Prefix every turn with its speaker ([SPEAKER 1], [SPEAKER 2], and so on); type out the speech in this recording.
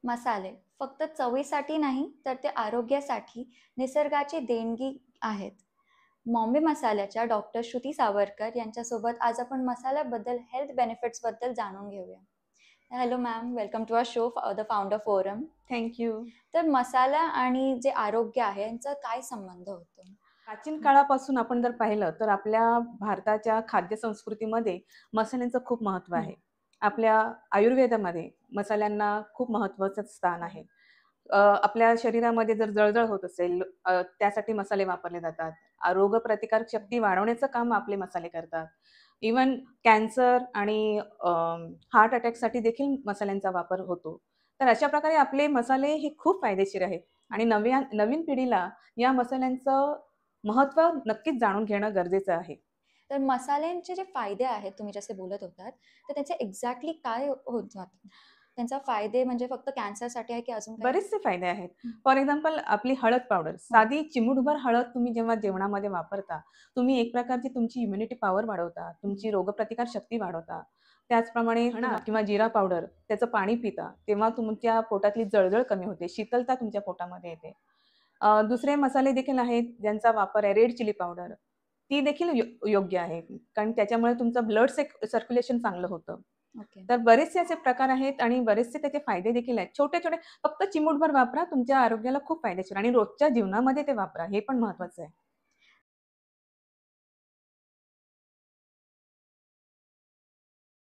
[SPEAKER 1] मसाले फक्त चवीसाठी नाही तर ते आरोग्यासाठी निसर्गाची देणगी आहेत. बॉम्बे मसाल्याच्या डॉक्टर श्रुती सावरकर यांच्यासोबत आज आपण मसाल्याबद्दल हेल्थ बेनिफिट्सबद्दल जाणून घेऊया. Hello ma'am, welcome to our show the founder forum.
[SPEAKER 2] Thank you.
[SPEAKER 1] तर मसाला आणि जे आरोग्य आहे यांचा काय संबंध होतो?
[SPEAKER 2] प्राचीन काळापासून आपण जर पाहिलं तर आपल्या भारताच्या खाद्य संस्कृतीमध्ये मसाल्यांचं खूप महत्त्व
[SPEAKER 1] हं.
[SPEAKER 2] आहे. आपल्या आयुर्वेदामध्ये मसाल्यांना खूप महत्त्वाचं स्थान आहे. आपल्या शरीरामध्ये जर जळजळ होत असेल त्यासाठी मसाले वापरले जातात. रोगप्रतिकारक शक्ती वाढवण्याचं काम आपले मसाले करतात. इव्हन कॅन्सर आणि हार्ट अटॅकसाठी देखील मसाल्यांचा वापर होतो. तर अशा प्रकारे आपले मसाले हे खूप फायदेशीर आहेत आणि नवीन पिढीला या मसाल्यांचं महत्त्व नक्कीच जाणून घेणं गरजेचं आहे.
[SPEAKER 1] तर मसाल्यांचे जे फायदे आहेत तुम्ही जसे बोलत होतात, तर त्याचे एक्झॅक्टली काय होत जातात? त्यांचा फायदे म्हणजे फक्त कॅन्सरसाठी आहे की अजून काही?
[SPEAKER 2] बरेचसे फायदे आहेत.
[SPEAKER 1] हं.
[SPEAKER 2] फॉर एक्झाम्पल आपली हळद पावडर,
[SPEAKER 1] हो.
[SPEAKER 2] साधी चिमूटभर हळद तुम्ही जेव्हा जेवणामध्ये वापरता, तुम्ही एक प्रकारची तुमची इम्युनिटी पॉवर वाढवता,
[SPEAKER 1] हं.
[SPEAKER 2] तुमची रोगप्रतिकार शक्ती वाढवता. त्याचप्रमाणे धणा किंवा जिरा पावडर त्याचं पाणी पिता, तेव्हा तुमच्या पोटातली जळजळ कमी होते, शीतलता तुमच्या पोटामध्ये येते. दुसरे मसाले देखील आहेत ज्यांचा वापर आहे रेड चिली पावडर. ती देखील योग्य आहे. कारण त्याच्यामुळे तुमचं ब्लड सर्क्युलेशन चांगलं होतं.
[SPEAKER 1] ओके.
[SPEAKER 2] तर बरेचसे असे प्रकार आहेत आणि बरेचसे त्याचे फायदे देखील आहेत. छोटे-छोटे फक्त चिमूटभर वापरा, तुमच्या आरोग्याला खूप फायदेशीर आणि रोजच्या जीवनामध्ये ते वापरा, हे पण महत्वाचं आहे.